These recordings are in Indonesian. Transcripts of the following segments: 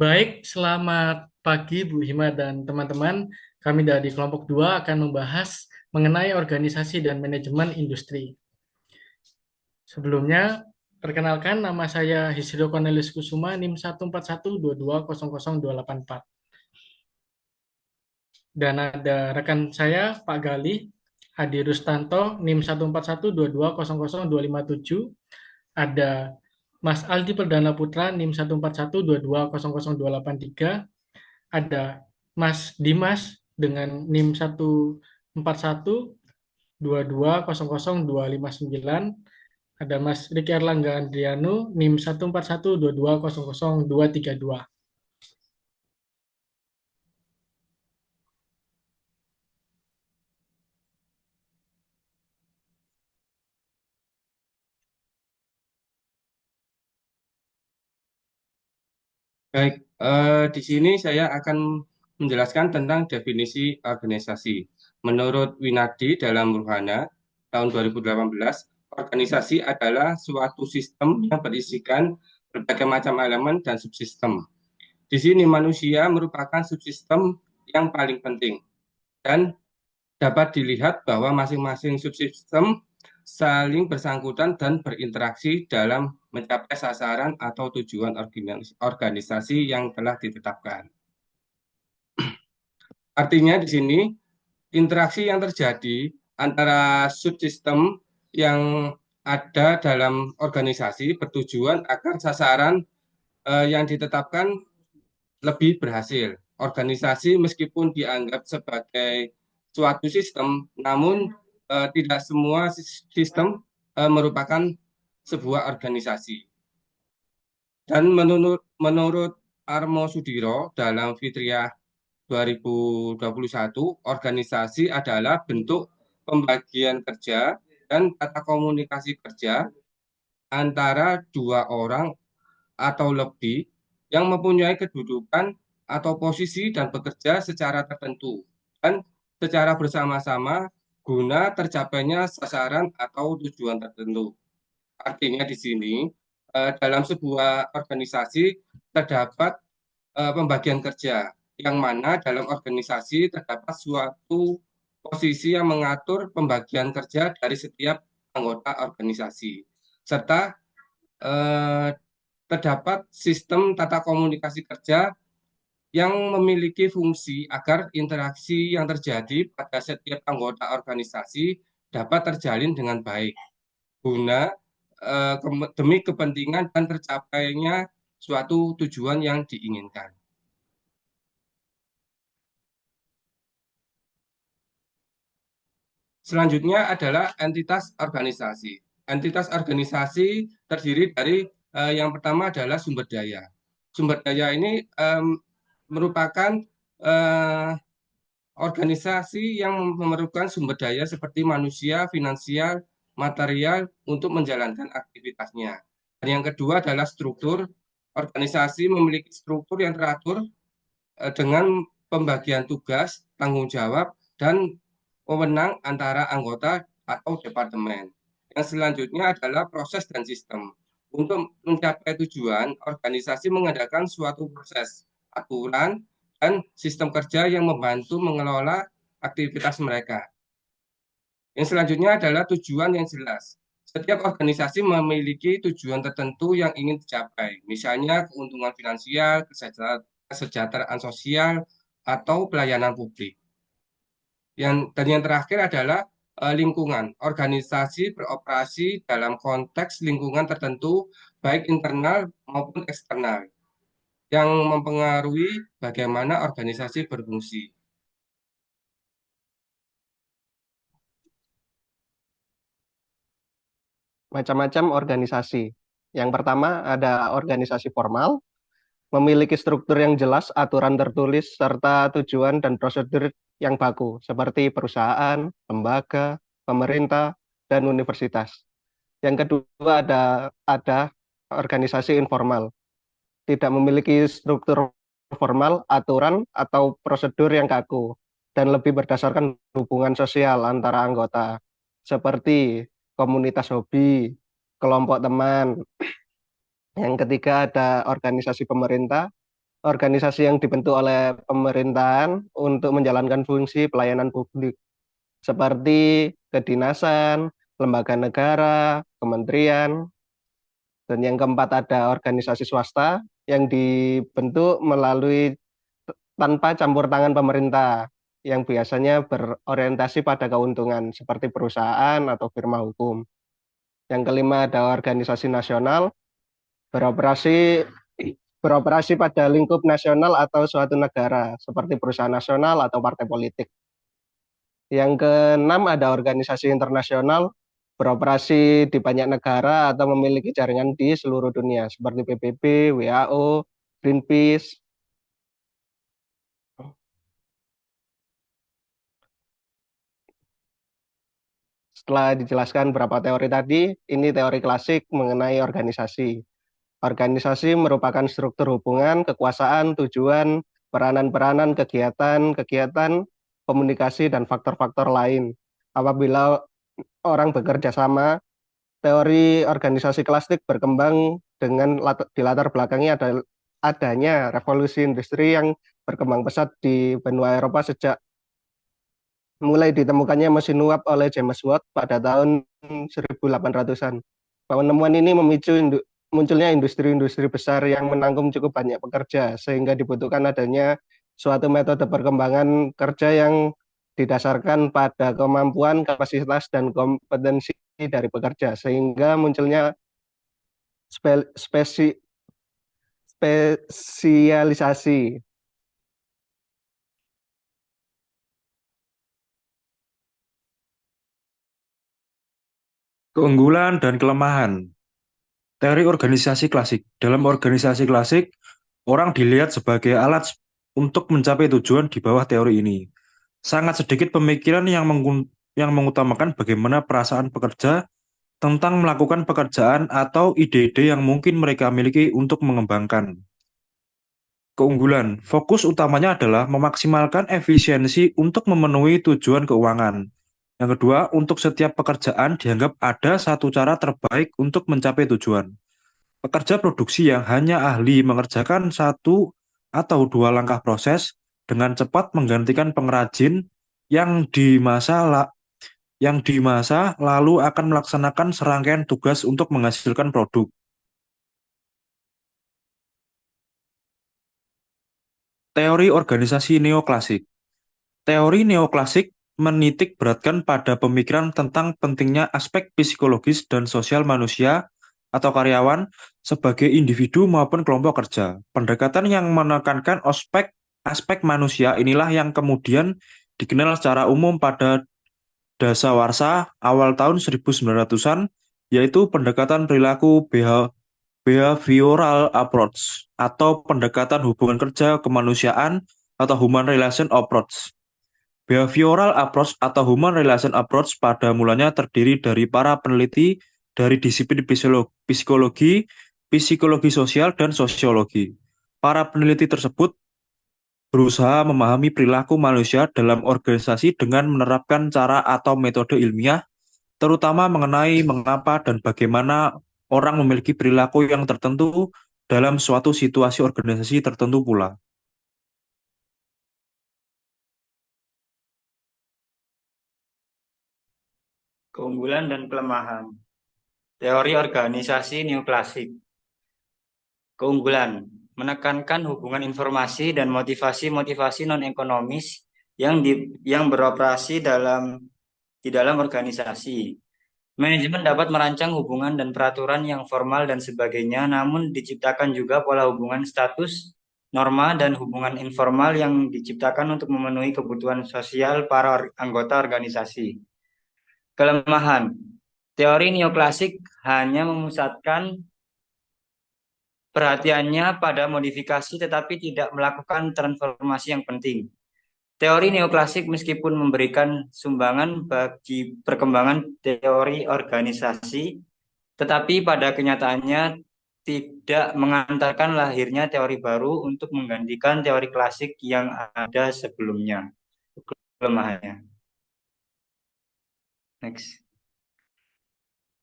Baik, selamat pagi Bu Hima dan teman-teman. Kami dari kelompok 2 akan membahas mengenai organisasi dan manajemen industri. Sebelumnya, perkenalkan nama saya Hisrio Cornelis Kusuma, NIM 14122000284. Dan ada rekan saya, Pak Galih, Hadi Rustanto, NIM 14122000257. Ada Mas Aldi Perdana Putra, NIM 14122000283. Ada Mas Dimas dengan NIM 14122000259. Ada Mas Riki Erlangga Andrianu NIM 14122000232. Baik, di sini saya akan menjelaskan tentang definisi organisasi. Menurut Winardi dalam Ruhana tahun 2018, organisasi adalah suatu sistem yang berisikan berbagai macam elemen dan subsistem. Di sini manusia merupakan subsistem yang paling penting dan dapat dilihat bahwa masing-masing subsistem saling bersangkutan dan berinteraksi dalam mencapai sasaran atau tujuan organisasi yang telah ditetapkan. Artinya di sini interaksi yang terjadi antara subsistem yang ada dalam organisasi bertujuan agar sasaran yang ditetapkan lebih berhasil. Organisasi meskipun dianggap sebagai suatu sistem, namun tidak semua sistem merupakan sebuah organisasi. Dan menurut Armo Sudiro dalam Fitriah 2021, organisasi adalah bentuk pembagian kerja dan tata komunikasi kerja antara dua orang atau lebih yang mempunyai kedudukan atau posisi dan bekerja secara tertentu dan secara bersama-sama guna tercapainya sasaran atau tujuan tertentu. Artinya di sini dalam sebuah organisasi terdapat pembagian kerja yang mana dalam organisasi terdapat suatu posisi yang mengatur pembagian kerja dari setiap anggota organisasi serta eh, terdapat sistem tata komunikasi kerja yang memiliki fungsi agar interaksi yang terjadi pada setiap anggota organisasi dapat terjalin dengan baik guna demi kepentingan dan tercapainya suatu tujuan yang diinginkan. Selanjutnya adalah entitas organisasi. Entitas organisasi terdiri dari yang pertama adalah sumber daya. Sumber daya ini merupakan eh, organisasi yang memerlukan sumber daya seperti manusia, finansial, material untuk menjalankan aktivitasnya. Dan yang kedua adalah struktur. Organisasi memiliki struktur yang teratur dengan pembagian tugas, tanggung jawab, dan wewenang antara anggota atau departemen. Yang selanjutnya adalah proses dan sistem. Untuk mencapai tujuan, organisasi mengadakan suatu proses, aturan, dan sistem kerja yang membantu mengelola aktivitas mereka. Yang selanjutnya adalah tujuan yang jelas. Setiap organisasi memiliki tujuan tertentu yang ingin dicapai, misalnya keuntungan finansial, kesejahteraan sosial, atau pelayanan publik. Dan yang terakhir adalah lingkungan. Organisasi beroperasi dalam konteks lingkungan tertentu, baik internal maupun eksternal, yang mempengaruhi bagaimana organisasi berfungsi. Macam-macam organisasi. Yang pertama ada organisasi formal, memiliki struktur yang jelas, aturan tertulis, serta tujuan dan prosedur yang baku, seperti perusahaan, lembaga, pemerintah, dan universitas. Yang kedua ada organisasi informal, tidak memiliki struktur formal, aturan, atau prosedur yang kaku, dan lebih berdasarkan hubungan sosial antara anggota, seperti komunitas hobi, kelompok teman. Yang ketiga ada organisasi pemerintah, organisasi yang dibentuk oleh pemerintahan untuk menjalankan fungsi pelayanan publik seperti kedinasan, lembaga negara, kementerian, dan yang keempat ada organisasi swasta yang dibentuk melalui tanpa campur tangan pemerintah yang biasanya berorientasi pada keuntungan seperti perusahaan atau firma hukum. Yang kelima ada organisasi nasional beroperasi beroperasi pada lingkup nasional atau suatu negara seperti perusahaan nasional atau partai politik. Yang keenam ada organisasi internasional beroperasi di banyak negara atau memiliki jaringan di seluruh dunia seperti PBB, WHO, Greenpeace. Setelah dijelaskan beberapa teori tadi, ini teori klasik mengenai organisasi. Organisasi merupakan struktur hubungan, kekuasaan, tujuan, peranan-peranan, kegiatan, komunikasi, dan faktor-faktor lain. Apabila orang bekerja sama, teori organisasi klasik berkembang dengan di latar belakangnya adanya revolusi industri yang berkembang pesat di benua Eropa sejak mulai ditemukannya mesin uap oleh James Watt pada tahun 1800-an. Penemuan ini memicu munculnya industri-industri besar yang menanggung cukup banyak pekerja, sehingga dibutuhkan adanya suatu metode perkembangan kerja yang didasarkan pada kemampuan, kapasitas, dan kompetensi dari pekerja, sehingga munculnya spesialisasi. Keunggulan dan kelemahan. Teori organisasi klasik. Dalam organisasi klasik, orang dilihat sebagai alat untuk mencapai tujuan di bawah teori ini. Sangat sedikit pemikiran yang mengutamakan bagaimana perasaan pekerja tentang melakukan pekerjaan atau ide-ide yang mungkin mereka miliki untuk mengembangkan. Keunggulan, fokus utamanya adalah memaksimalkan efisiensi untuk memenuhi tujuan keuangan. Yang kedua, untuk setiap pekerjaan dianggap ada satu cara terbaik untuk mencapai tujuan. Pekerja produksi yang hanya ahli mengerjakan satu atau dua langkah proses dengan cepat menggantikan pengrajin yang di masa lalu akan melaksanakan serangkaian tugas untuk menghasilkan produk. Teori organisasi neoklasik. Teori neoklasik menitik beratkan pada pemikiran tentang pentingnya aspek psikologis dan sosial manusia atau karyawan sebagai individu maupun kelompok kerja. Pendekatan yang menekankan aspek manusia inilah yang kemudian dikenal secara umum pada dasawarsa awal tahun 1900-an, yaitu pendekatan perilaku behavioral approach atau pendekatan hubungan kerja kemanusiaan atau human relation approach. Behavioral approach atau human relation approach pada mulanya terdiri dari para peneliti dari disiplin psikologi, psikologi sosial, dan sosiologi. Para peneliti tersebut berusaha memahami perilaku manusia dalam organisasi dengan menerapkan cara atau metode ilmiah, terutama mengenai mengapa dan bagaimana orang memiliki perilaku yang tertentu dalam suatu situasi organisasi tertentu pula. Keunggulan dan kelemahan. Teori organisasi neoklasik. Keunggulan, menekankan hubungan informasi dan motivasi-motivasi non-ekonomis yang beroperasi di dalam organisasi. Manajemen dapat merancang hubungan dan peraturan yang formal dan sebagainya, namun diciptakan juga pola hubungan status, norma, dan hubungan informal yang diciptakan untuk memenuhi kebutuhan sosial para anggota organisasi. Kelemahan, teori neoklasik hanya memusatkan perhatiannya pada modifikasi tetapi tidak melakukan transformasi yang penting. Teori neoklasik meskipun memberikan sumbangan bagi perkembangan teori organisasi, tetapi pada kenyataannya tidak mengantarkan lahirnya teori baru untuk menggantikan teori klasik yang ada sebelumnya. Kelemahannya. Next.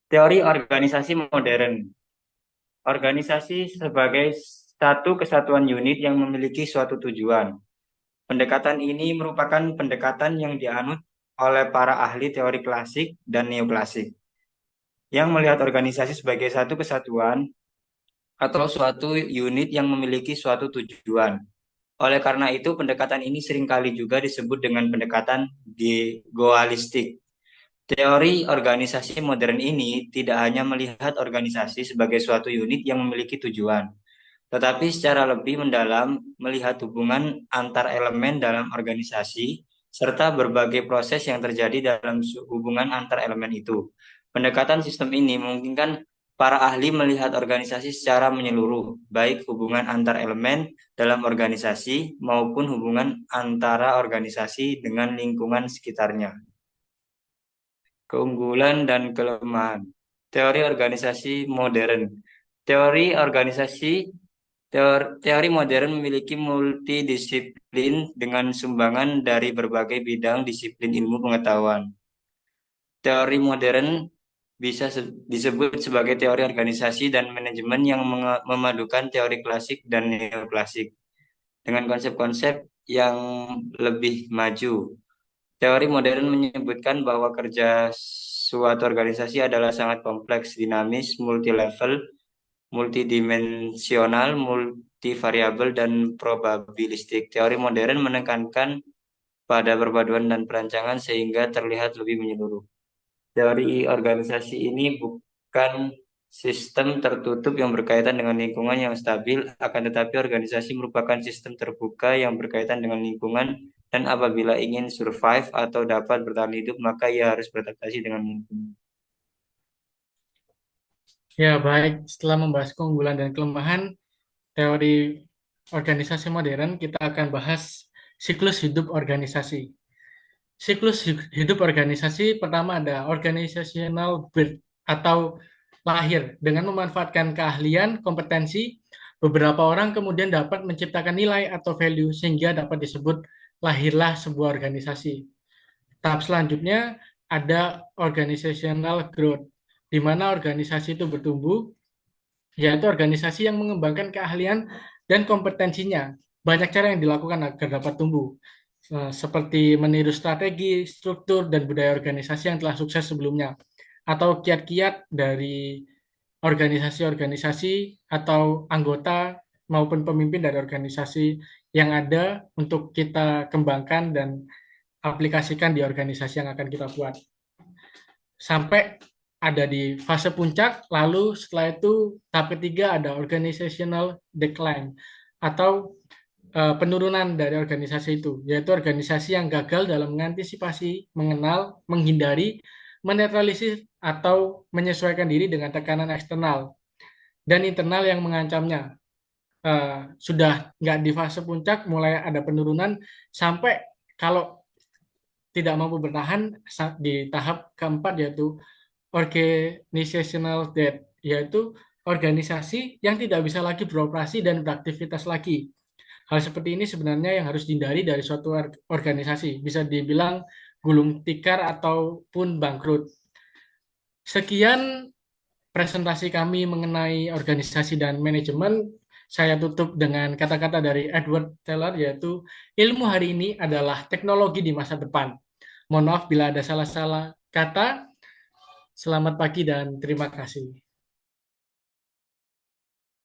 Teori organisasi modern. Organisasi sebagai satu kesatuan unit yang memiliki suatu tujuan. Pendekatan ini merupakan pendekatan yang dianut oleh para ahli teori klasik dan neoklasik, yang melihat organisasi sebagai satu kesatuan atau suatu unit yang memiliki suatu tujuan. Oleh karena itu, pendekatan ini seringkali juga disebut dengan pendekatan goalistik. Teori organisasi modern ini tidak hanya melihat organisasi sebagai suatu unit yang memiliki tujuan, tetapi secara lebih mendalam melihat hubungan antar elemen dalam organisasi serta berbagai proses yang terjadi dalam hubungan antar elemen itu. Pendekatan sistem ini memungkinkan para ahli melihat organisasi secara menyeluruh, baik hubungan antar elemen dalam organisasi maupun hubungan antara organisasi dengan lingkungan sekitarnya. Keunggulan dan kelemahan. Teori organisasi modern. Teori modern memiliki multidisiplin dengan sumbangan dari berbagai bidang disiplin ilmu pengetahuan. Teori modern bisa disebut sebagai teori organisasi dan manajemen yang memadukan teori klasik dan neoklasik dengan konsep-konsep yang lebih maju. Teori modern menyebutkan bahwa kerja suatu organisasi adalah sangat kompleks, dinamis, multilevel, multidimensional, multivariabel, dan probabilistik. Teori modern menekankan pada perpaduan dan perancangan sehingga terlihat lebih menyeluruh. Teori organisasi ini bukan sistem tertutup yang berkaitan dengan lingkungan yang stabil, akan tetapi organisasi merupakan sistem terbuka yang berkaitan dengan lingkungan, dan apabila ingin survive atau dapat bertahan hidup, maka ia harus beradaptasi dengan lingkungan. Ya, baik. Setelah membahas keunggulan dan kelemahan teori organisasi modern, kita akan bahas siklus hidup organisasi. Siklus hidup organisasi pertama ada organizational birth atau lahir. Dengan memanfaatkan keahlian, kompetensi, beberapa orang kemudian dapat menciptakan nilai atau value sehingga dapat disebut lahirlah sebuah organisasi. Tahap selanjutnya ada organizational growth, di mana organisasi itu bertumbuh, yaitu organisasi yang mengembangkan keahlian dan kompetensinya. Banyak cara yang dilakukan agar dapat tumbuh, seperti meniru strategi, struktur, dan budaya organisasi yang telah sukses sebelumnya, atau kiat-kiat dari organisasi-organisasi atau anggota maupun pemimpin dari organisasi yang ada untuk kita kembangkan dan aplikasikan di organisasi yang akan kita buat. Sampai ada di fase puncak, lalu setelah itu tahap ketiga ada organizational decline atau penurunan dari organisasi itu, yaitu organisasi yang gagal dalam mengantisipasi, mengenal, menghindari, menetralisir, atau menyesuaikan diri dengan tekanan eksternal dan internal yang mengancamnya. Sudah nggak di fase puncak, mulai ada penurunan, sampai kalau tidak mampu bertahan di tahap keempat, yaitu organizational death, yaitu organisasi yang tidak bisa lagi beroperasi dan beraktivitas lagi. Hal seperti ini sebenarnya yang harus dihindari dari suatu organisasi. Bisa dibilang gulung tikar ataupun bangkrut. Sekian presentasi kami mengenai organisasi dan manajemen. Saya tutup dengan kata-kata dari Edward Teller, yaitu ilmu hari ini adalah teknologi di masa depan. Mohon maaf bila ada salah-salah kata. Selamat pagi dan terima kasih.